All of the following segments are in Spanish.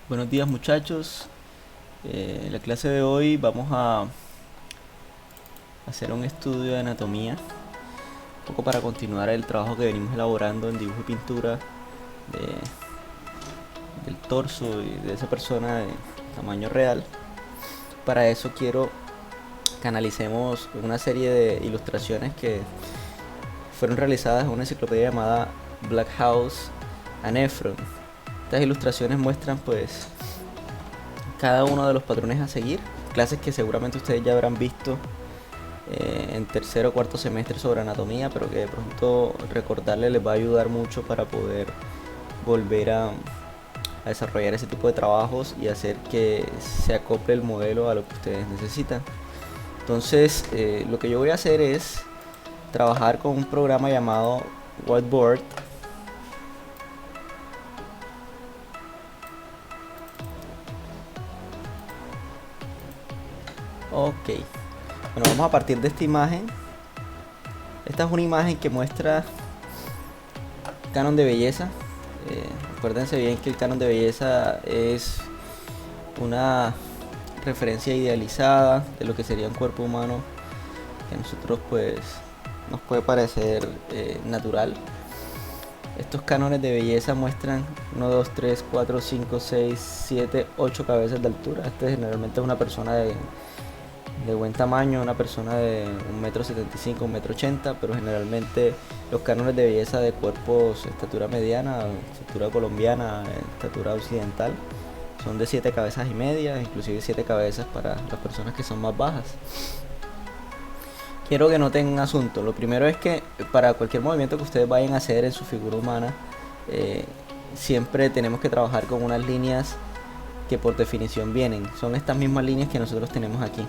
Buenos días muchachos. En la clase de hoy vamos a hacer un estudio de anatomía, un poco para continuar el trabajo que venimos elaborando en dibujo y pintura del torso y de esa persona de tamaño real. Para eso quiero que analicemos una serie de ilustraciones que fueron realizadas en una enciclopedia llamada Black House and Ephron. Estas ilustraciones muestran pues cada uno de los patrones a seguir, clases que seguramente ustedes ya habrán visto en tercer o cuarto semestre sobre anatomía, pero que de pronto recordarle les va a ayudar mucho para poder volver a desarrollar ese tipo de trabajos y hacer que se acople el modelo a lo que ustedes necesitan. Entonces, lo que yo voy a hacer es trabajar con un programa llamado Whiteboard. Ok, bueno, vamos a partir de esta imagen. Esta es una imagen que muestra canon de belleza. Acuérdense bien que el canon de belleza es una referencia idealizada de lo que sería un cuerpo humano que a nosotros pues nos puede parecer natural. Estos cánones de belleza muestran 1, 2, 3, 4, 5, 6, 7, 8 cabezas de altura. Este generalmente es una persona de buen tamaño, una persona de 1,75 m, 1,80 m, pero generalmente los cánones de belleza de cuerpos estatura mediana, estatura colombiana, estatura occidental, son de 7 cabezas y media, inclusive 7 cabezas para las personas que son más bajas. Quiero que noten un asunto. Lo primero es que para cualquier movimiento que ustedes vayan a hacer en su figura humana, siempre tenemos que trabajar con unas líneas que por definición vienen. Son estas mismas líneas que nosotros tenemos aquí.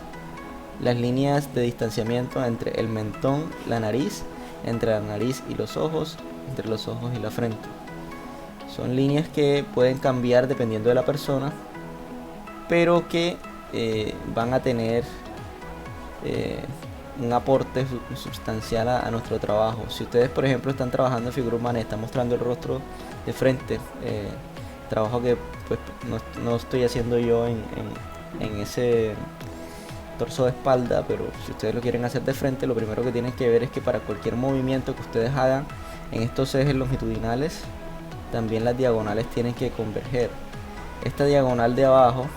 Las líneas de distanciamiento entre el mentón, la nariz, entre la nariz y los ojos, entre los ojos y la frente. Son líneas que pueden cambiar dependiendo de la persona, pero que van a tener un aporte sustancial a nuestro trabajo. Si ustedes, por ejemplo, están trabajando en figura humana y están mostrando el rostro de frente, trabajo que pues no estoy haciendo yo en ese torso de espalda, pero si ustedes lo quieren hacer de frente, lo primero que tienen que ver es que para cualquier movimiento que ustedes hagan en estos ejes longitudinales, también las diagonales tienen que converger. Esta diagonal de abajo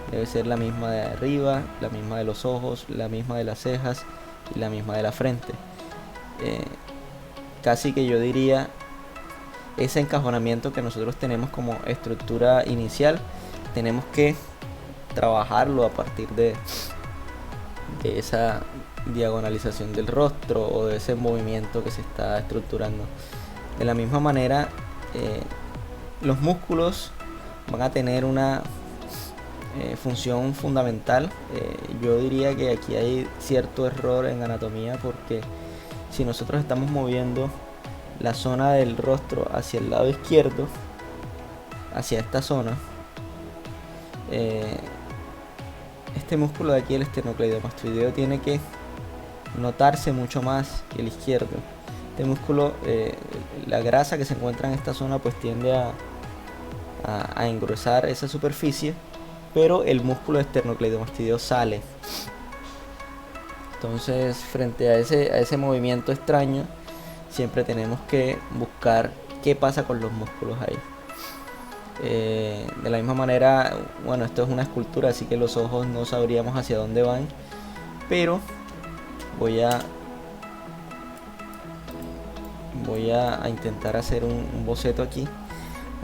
debe ser la misma de arriba, la misma de los ojos, la misma de las cejas y la misma de la frente. Casi que yo diría ese encajonamiento que nosotros tenemos como estructura inicial, tenemos que trabajarlo a partir de esa diagonalización del rostro o de ese movimiento que se está estructurando. De la misma manera, los músculos van a tener una función fundamental. Yo diría que aquí hay cierto error en anatomía, porque si nosotros estamos moviendo la zona del rostro hacia el lado izquierdo, hacia esta zona, este músculo de aquí, el esternocleidomastoideo, tiene que notarse mucho más que el izquierdo. Este músculo, la grasa que se encuentra en esta zona pues tiende a engrosar esa superficie, pero el músculo esternocleidomastoideo sale. Entonces, frente a ese movimiento extraño, siempre tenemos que buscar qué pasa con los músculos ahí. De la misma manera, bueno, esto es una escultura, así que los ojos no sabríamos hacia dónde van, pero voy a intentar hacer un boceto aquí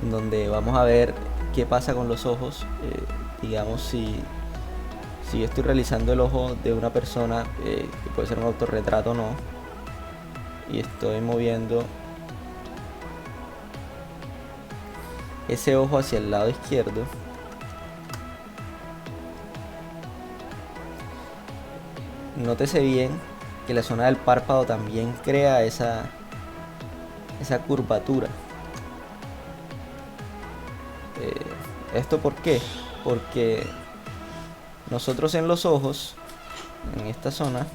en donde vamos a ver qué pasa con los ojos. Digamos, si yo estoy realizando el ojo de una persona, que puede ser un autorretrato o no, y estoy moviendo ese ojo hacia el lado izquierdo, nótese bien que la zona del párpado también crea esa curvatura. ¿Esto por qué? Porque nosotros en los ojos, en esta zona,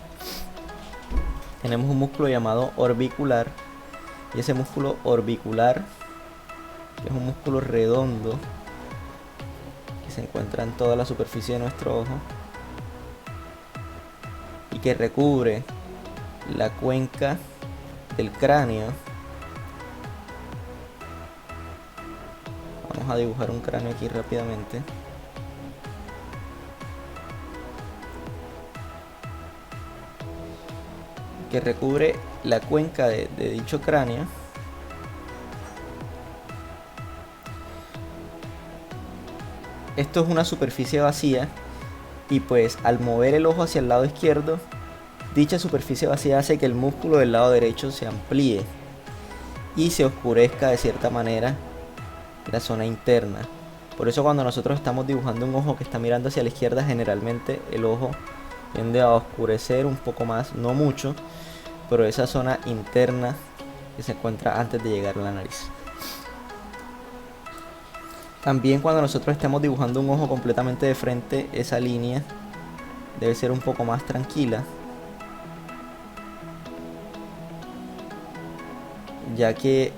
tenemos un músculo llamado orbicular, y ese músculo orbicular es un músculo redondo se encuentra en toda la superficie de nuestro ojo y que recubre la cuenca del cráneo. Vamos a dibujar un cráneo aquí rápidamente. Que recubre la cuenca de dicho cráneo. Esto es una superficie vacía y pues al mover el ojo hacia el lado izquierdo, dicha superficie vacía hace que el músculo del lado derecho se amplíe y se oscurezca de cierta manera la zona interna. Por eso cuando nosotros estamos dibujando un ojo que está mirando hacia la izquierda, generalmente el ojo tiende a oscurecer un poco más, no mucho, pero esa zona interna que se encuentra antes de llegar a la nariz. También cuando nosotros estemos dibujando un ojo completamente de frente, esa línea debe ser un poco más tranquila, ya que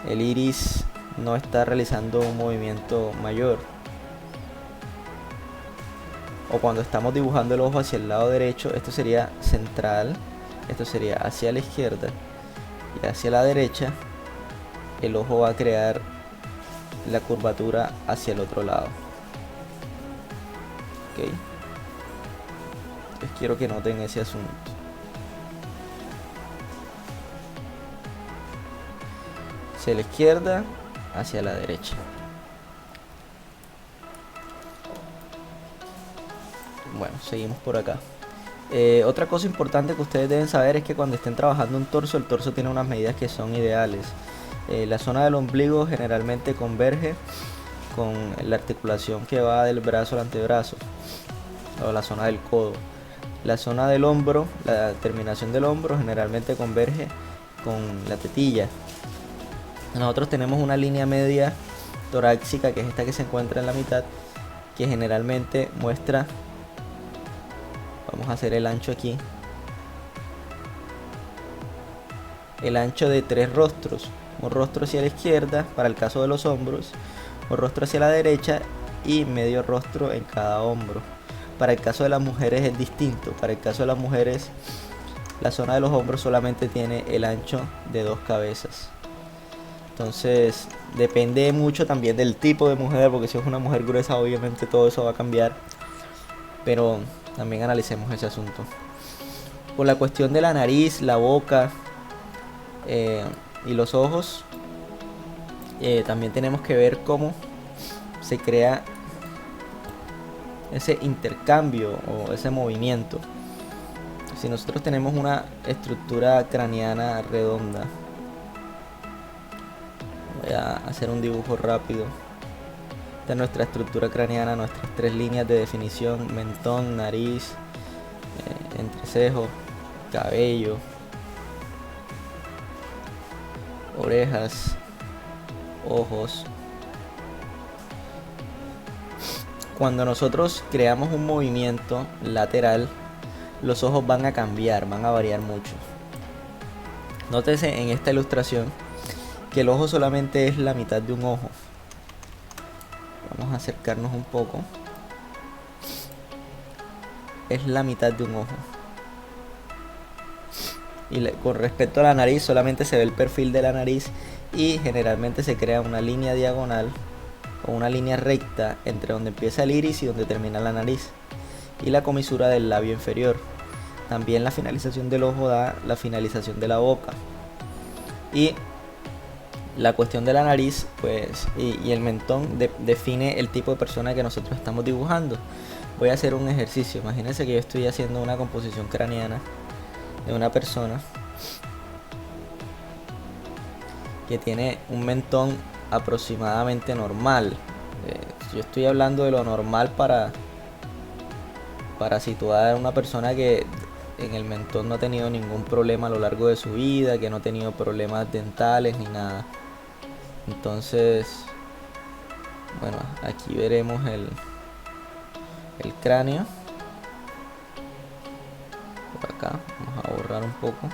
el iris no está realizando un movimiento mayor. O cuando estamos dibujando el ojo hacia el lado derecho, esto sería central, esto sería hacia la izquierda y hacia la derecha, el ojo va a crear la curvatura hacia el otro lado. Ok, entonces quiero que noten ese asunto. Hacia la izquierda, hacia la derecha. Bueno, seguimos por acá. Otra cosa importante que ustedes deben saber es que cuando estén trabajando un torso, el torso tiene unas medidas que son ideales. La zona del ombligo generalmente converge con la articulación que va del brazo al antebrazo, o la zona del codo. La zona del hombro, la terminación del hombro generalmente converge con la tetilla. Nosotros tenemos una línea media torácica, que es esta que se encuentra en la mitad, que generalmente muestra, vamos a hacer el ancho aquí, el ancho de 3 rostros, un rostro hacia la izquierda para el caso de los hombros, un rostro hacia la derecha y medio rostro en cada hombro. Para el caso de las mujeres es distinto. Para el caso de las mujeres, la zona de los hombros solamente tiene el ancho de 2 cabezas. Entonces depende mucho también del tipo de mujer, porque si es una mujer gruesa obviamente todo eso va a cambiar, pero también analicemos ese asunto. Por la cuestión de la nariz, la boca y los ojos, también tenemos que ver cómo se crea ese intercambio o ese movimiento. Si nosotros tenemos una estructura craneana redonda, voy a hacer un dibujo rápido. Esta es nuestra estructura craneana, nuestras 3 líneas de definición: mentón, nariz, entrecejo, cabello, orejas, ojos. Cuando nosotros creamos un movimiento lateral, los ojos van a cambiar, van a variar mucho. Nótese en esta ilustración que el ojo solamente es la mitad de un ojo. Vamos a acercarnos un poco. Es la mitad de un ojo. Y con respecto a la nariz, solamente se ve el perfil de la nariz y generalmente se crea una línea diagonal o una línea recta entre donde empieza el iris y donde termina la nariz y la comisura del labio inferior. También la finalización del ojo da la finalización de la boca. Y la cuestión de la nariz, pues, y el mentón define el tipo de persona que nosotros estamos dibujando. Voy a hacer un ejercicio. Imagínense que yo estoy haciendo una composición craneana de una persona que tiene un mentón aproximadamente normal. Yo estoy hablando de lo normal para situar a una persona que en el mentón no ha tenido ningún problema a lo largo de su vida, que no ha tenido problemas dentales ni nada. Entonces, bueno, aquí veremos el cráneo. Por acá, vamos a borrar un poco.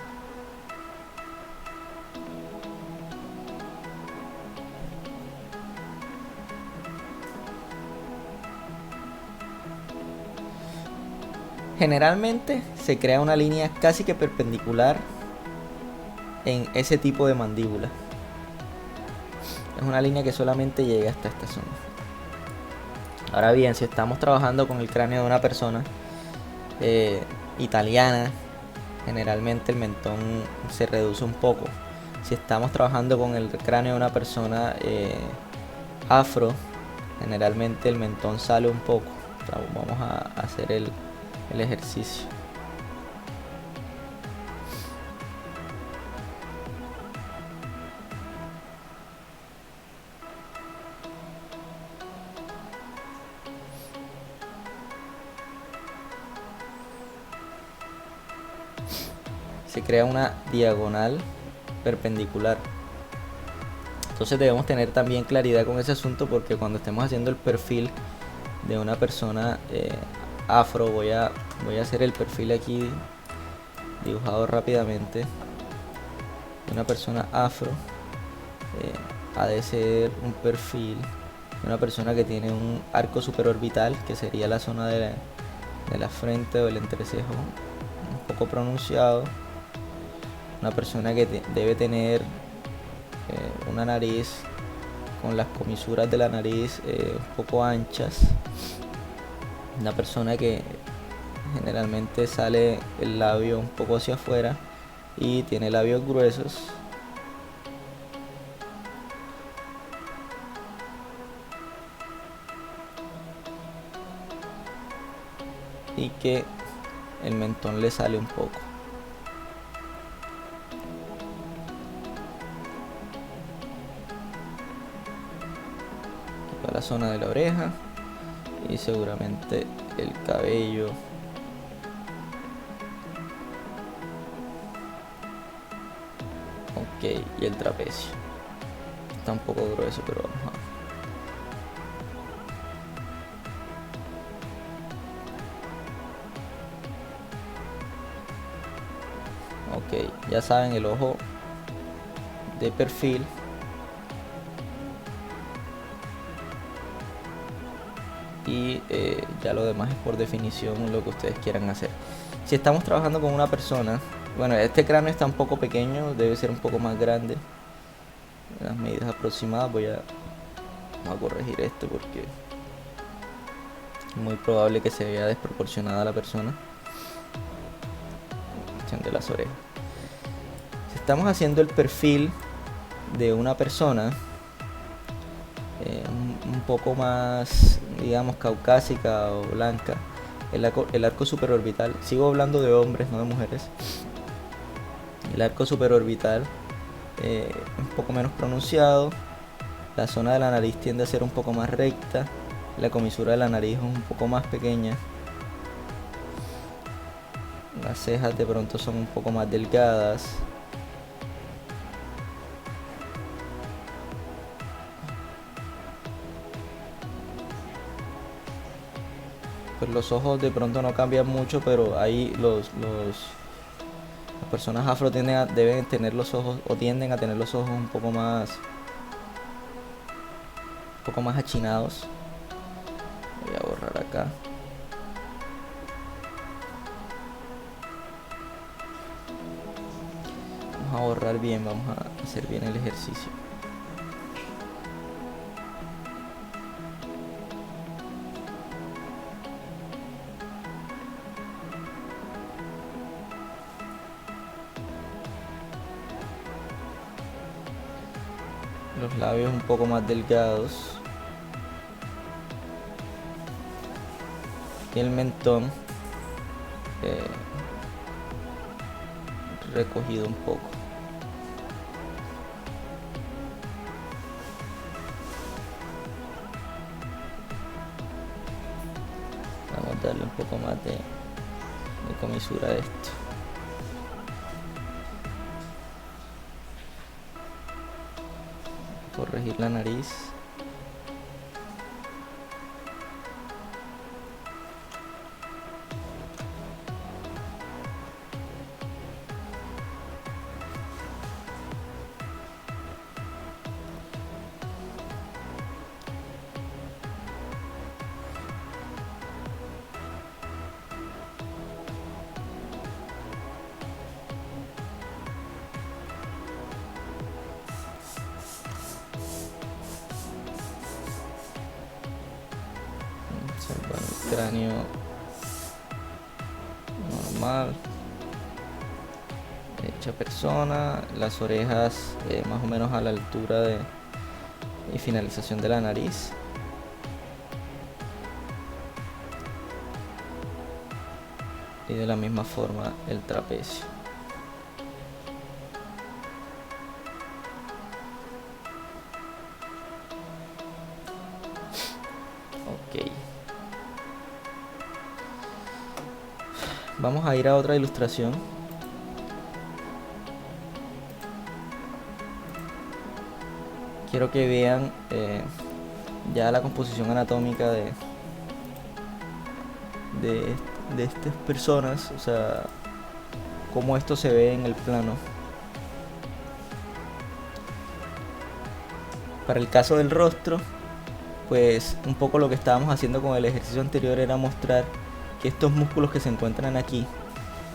Generalmente se crea una línea casi que perpendicular en ese tipo de mandíbula. Es una línea que solamente llega hasta esta zona. Ahora bien, si estamos trabajando con el cráneo de una persona italiana, generalmente el mentón se reduce un poco. Si estamos trabajando con el cráneo de una persona afro, generalmente el mentón sale un poco. Vamos a hacer el ejercicio. Se crea una diagonal perpendicular. Entonces debemos tener también claridad con ese asunto, porque cuando estemos haciendo el perfil de una persona afro, voy a hacer el perfil aquí dibujado rápidamente de una persona afro. Ha de ser un perfil de una persona que tiene un arco superorbital, que sería la zona de la frente o el entrecejo un poco pronunciado. Una persona que debe tener una nariz con las comisuras de la nariz un poco anchas. Una persona que generalmente sale el labio un poco hacia afuera y tiene labios gruesos. Y que el mentón le sale un poco. La zona de la oreja y seguramente el cabello. Ok, y el trapecio está un poco grueso, pero vamos a... Ok, ya saben, el ojo de perfil. Y ya lo demás es por definición lo que ustedes quieran hacer. Si estamos trabajando con una persona, bueno, este cráneo está un poco pequeño, debe ser un poco más grande. Las medidas aproximadas vamos a corregir esto porque es muy probable que se vea desproporcionada la persona. Cuestión de las orejas. Si estamos haciendo el perfil de una persona un poco más, digamos, caucásica o blanca, el arco superorbital, sigo hablando de hombres, no de mujeres, el arco superorbital un poco menos pronunciado, la zona de la nariz tiende a ser un poco más recta, la comisura de la nariz es un poco más pequeña, las cejas de pronto son un poco más delgadas. Pues los ojos de pronto no cambian mucho, pero ahí las personas afro deben tener los ojos, o tienden a tener los ojos un poco más achinados. Voy a borrar acá. Vamos a borrar bien, vamos a hacer bien el ejercicio. Los labios un poco más delgados y el mentón recogido un poco. Vamos a darle un poco más de comisura a esto. Corregir la nariz. Bueno, el cráneo normal, hecha persona, las orejas más o menos a la altura de y finalización de la nariz. Y de la misma forma el trapecio. Ok. Vamos a ir a otra ilustración. Quiero que vean ya la composición anatómica de estas personas, o sea, cómo esto se ve en el plano. Para el caso del rostro, pues un poco lo que estábamos haciendo con el ejercicio anterior era mostrar que estos músculos que se encuentran aquí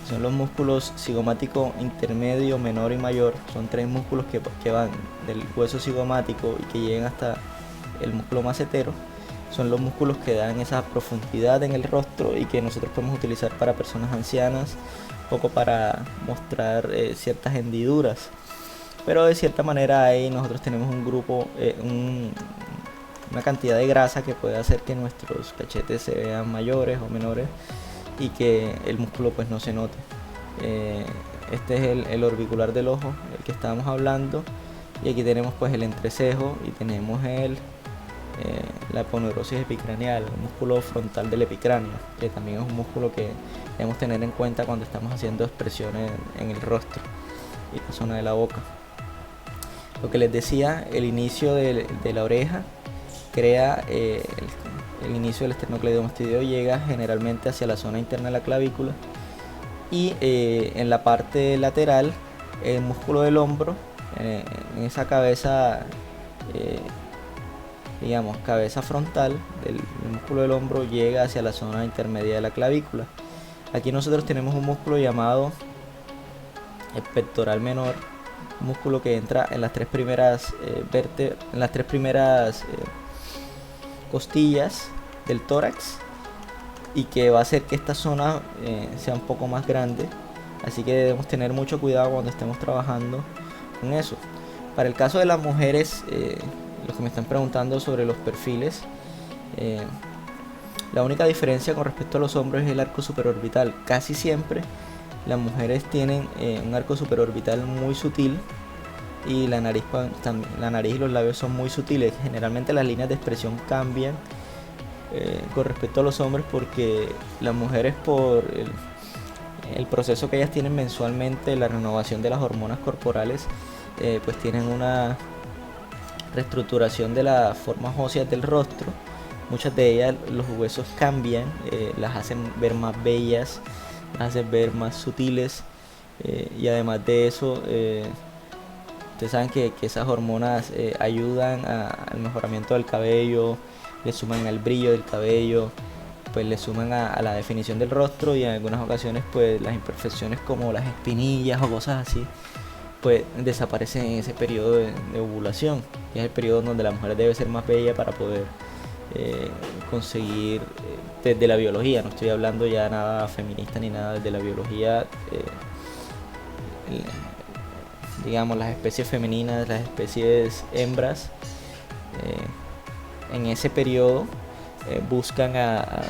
son los músculos cigomático intermedio, menor y mayor. Son tres músculos que van del hueso cigomático y que llegan hasta el músculo macetero. Son los músculos que dan esa profundidad en el rostro y que nosotros podemos utilizar para personas ancianas, un poco para mostrar ciertas hendiduras. Pero de cierta manera ahí nosotros tenemos un grupo, una cantidad de grasa que puede hacer que nuestros cachetes se vean mayores o menores y que el músculo pues no se note. Este es el orbicular del ojo, el que estábamos hablando, y aquí tenemos pues el entrecejo y tenemos la aponeurosis epicraneal, el músculo frontal del epicráneo, que también es un músculo que debemos tener en cuenta cuando estamos haciendo expresiones en el rostro y la zona de la boca. Lo que les decía, el inicio de la oreja crea el inicio del esternocleidomastoideo, llega generalmente hacia la zona interna de la clavícula, y en la parte lateral el músculo del hombro, en esa cabeza, digamos cabeza frontal del músculo del hombro, llega hacia la zona intermedia de la clavícula. Aquí nosotros tenemos un músculo llamado el pectoral menor, un músculo que entra en las tres primeras costillas del tórax y que va a hacer que esta zona sea un poco más grande, así que debemos tener mucho cuidado cuando estemos trabajando con eso. Para el caso de las mujeres, los que me están preguntando sobre los perfiles, la única diferencia con respecto a los hombres es el arco superorbital. Casi siempre las mujeres tienen un arco superorbital muy sutil y la nariz y los labios son muy sutiles. Generalmente las líneas de expresión cambian con respecto a los hombres porque las mujeres, por el proceso que ellas tienen mensualmente, la renovación de las hormonas corporales, pues tienen una reestructuración de las formas óseas del rostro. Muchas de ellas, los huesos cambian, las hacen ver más bellas, las hacen ver más sutiles, y además de eso, ustedes saben que esas hormonas ayudan al mejoramiento del cabello, le suman al brillo del cabello, pues le suman a la definición del rostro, y en algunas ocasiones pues las imperfecciones como las espinillas o cosas así pues desaparecen en ese periodo de ovulación, que es el periodo donde la mujer debe ser más bella para poder conseguir, desde la biología, no estoy hablando ya nada feminista ni nada, desde la biología, digamos las especies femeninas, las especies hembras, en ese periodo buscan a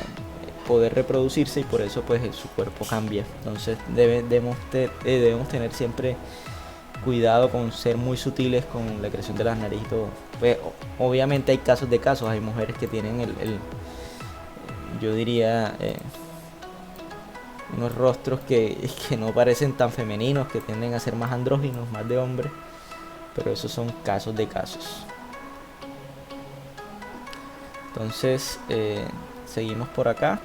poder reproducirse, y por eso pues su cuerpo cambia. Entonces debemos tener siempre cuidado con ser muy sutiles con la creación de las narices. Pues, obviamente hay casos de casos, hay mujeres que tienen yo diría unos rostros que no parecen tan femeninos, que tienden a ser más andróginos, más de hombre, pero esos son casos de casos. Entonces seguimos por acá.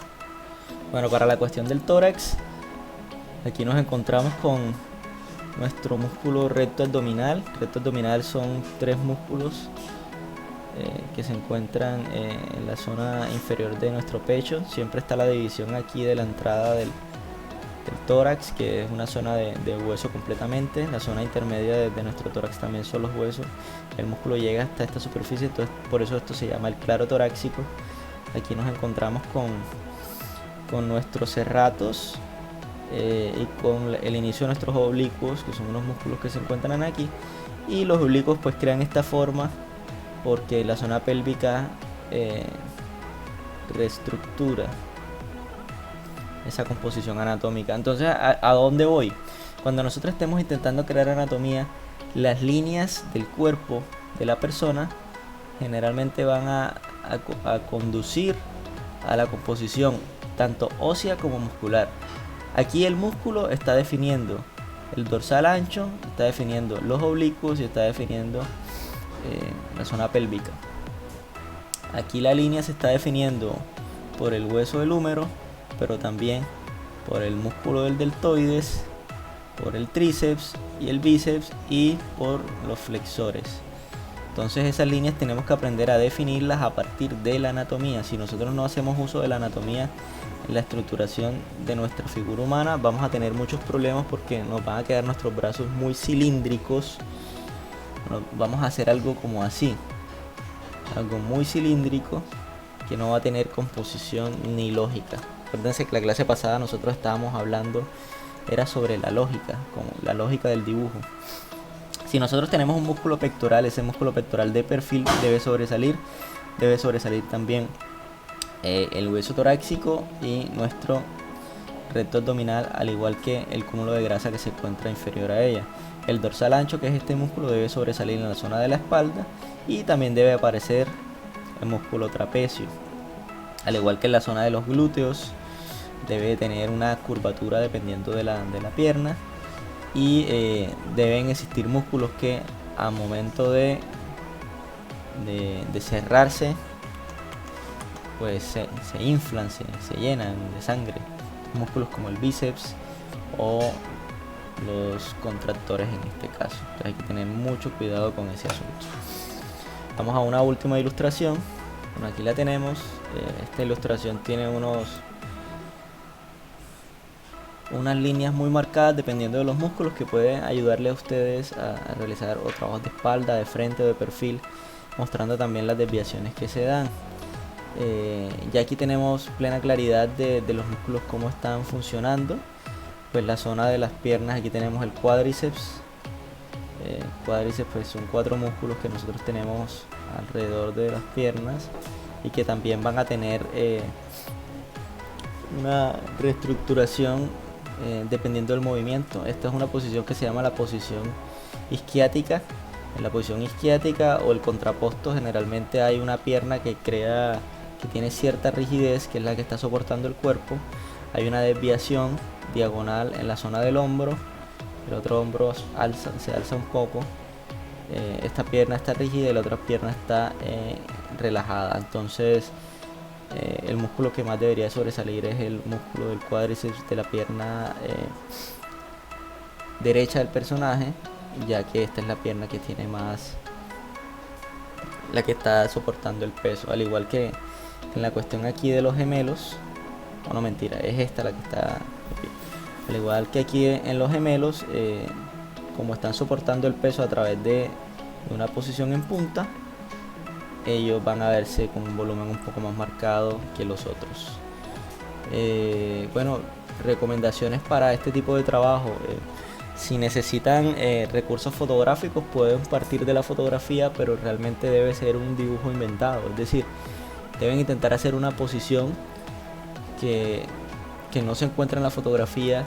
Bueno, para la cuestión del tórax, aquí nos encontramos con nuestro músculo recto abdominal. Recto abdominal son tres músculos que se encuentran en la zona inferior de nuestro pecho. Siempre está la división aquí de la entrada del tórax, que es una zona de hueso completamente. La zona intermedia de nuestro tórax también son los huesos. El músculo llega hasta esta superficie, entonces por eso esto se llama el claro torácico. Aquí nos encontramos con nuestros serratos y con el inicio de nuestros oblicuos, que son unos músculos que se encuentran aquí, y los oblicuos pues crean esta forma porque la zona pélvica reestructura esa composición anatómica. Entonces, ¿a dónde voy? Cuando nosotros estemos intentando crear anatomía, las líneas del cuerpo de la persona generalmente van a conducir a la composición tanto ósea como muscular. Aquí el músculo está definiendo el dorsal ancho, está definiendo los oblicuos y está definiendo la zona pélvica. Aquí la línea se está definiendo por el hueso del húmero, pero también por el músculo del deltoides, por el tríceps y el bíceps y por los flexores. Entonces esas líneas tenemos que aprender a definirlas a partir de la anatomía. Si nosotros no hacemos uso de la anatomía en la estructuración de nuestra figura humana, vamos a tener muchos problemas porque nos van a quedar nuestros brazos muy cilíndricos. Vamos a hacer algo como así, algo muy cilíndrico que no va a tener composición ni lógica. Acuérdense que la clase pasada nosotros estábamos hablando era sobre la lógica, como la lógica del dibujo. Si nosotros tenemos un músculo pectoral, ese músculo pectoral de perfil debe sobresalir también el hueso torácico y nuestro recto abdominal, al igual que el cúmulo de grasa que se encuentra inferior a ella. El dorsal ancho, que es este músculo, debe sobresalir en la zona de la espalda y también debe aparecer el músculo trapecio, al igual que en la zona de los glúteos. Debe tener una curvatura dependiendo de la pierna y deben existir músculos que al momento de cerrarse pues se inflan, se llenan de sangre. Músculos como el bíceps o los contractores en este caso. Entonces hay que tener mucho cuidado con ese asunto. Vamos a una última ilustración. Bueno, aquí la tenemos. Esta ilustración tiene unas líneas muy marcadas dependiendo de los músculos que pueden ayudarle a ustedes a realizar o trabajos de espalda, de frente o de perfil, mostrando también las desviaciones que se dan. Ya aquí tenemos plena claridad de los músculos cómo están funcionando. Pues la zona de las piernas, aquí tenemos el cuádriceps. Cuádriceps pues son 4 músculos que nosotros tenemos alrededor de las piernas y que también van a tener una reestructuración dependiendo del movimiento. Esta es una posición que se llama la posición isquiática. En la posición isquiática o el contraposto generalmente hay una pierna que tiene cierta rigidez, que es la que está soportando el cuerpo. Hay una desviación diagonal en la zona del hombro, el otro hombro se alza un poco. Esta pierna está rígida y la otra pierna está relajada. Entonces el músculo que más debería sobresalir es el músculo del cuádriceps de la pierna derecha del personaje, ya que esta es la pierna que tiene más, la que está soportando el peso, al igual que en la cuestión aquí de los gemelos. No, mentira, es esta la que está aquí. Al igual que aquí en los gemelos, como están soportando el peso a través de una posición en punta, ellos van a verse con un volumen un poco más marcado que los otros. Bueno, recomendaciones para este tipo de trabajo. Si necesitan recursos fotográficos, pueden partir de la fotografía, pero realmente debe ser un dibujo inventado. Es decir, deben intentar hacer una posición que no se encuentra en la fotografía.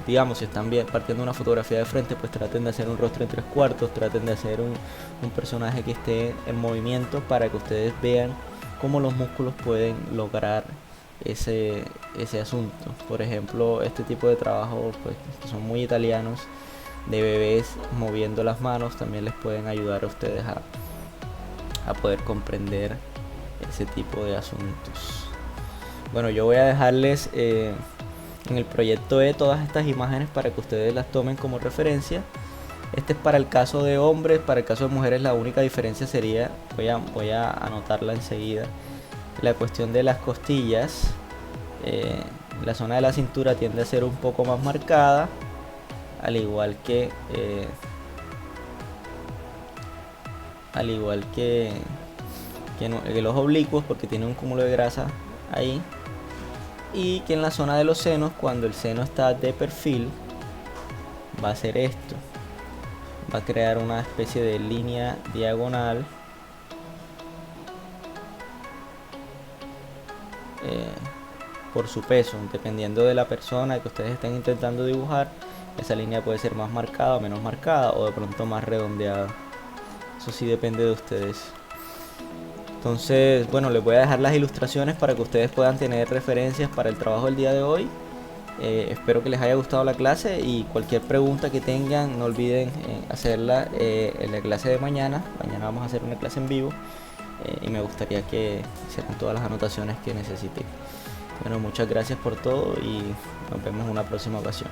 Digamos, si están partiendo una fotografía de frente, pues traten de hacer un rostro en 3/4, traten de hacer un personaje que esté en movimiento para que ustedes vean cómo los músculos pueden lograr ese asunto. Por ejemplo, este tipo de trabajo, pues, que son muy italianos, de bebés moviendo las manos, también les pueden ayudar a ustedes a poder comprender ese tipo de asuntos. Bueno, yo voy a dejarles en el proyecto todas estas imágenes para que ustedes las tomen como referencia. Este es para el caso de hombres. Para el caso de mujeres la única diferencia sería, voy a anotarla enseguida, la cuestión de las costillas. La zona de la cintura tiende a ser un poco más marcada, al igual que que los oblicuos porque tiene un cúmulo de grasa ahí, y que en la zona de los senos, cuando el seno está de perfil, va a hacer esto, va a crear una especie de línea diagonal por su peso, dependiendo de la persona que ustedes estén intentando dibujar. Esa línea puede ser más marcada o menos marcada, o de pronto más redondeada. Eso sí depende de ustedes. Entonces, bueno, les voy a dejar las ilustraciones para que ustedes puedan tener referencias para el trabajo del día de hoy. Espero que les haya gustado la clase, y cualquier pregunta que tengan no olviden hacerla en la clase de mañana. Mañana vamos a hacer una clase en vivo, y me gustaría que hicieran todas las anotaciones que necesiten. Bueno, muchas gracias por todo y nos vemos en una próxima ocasión.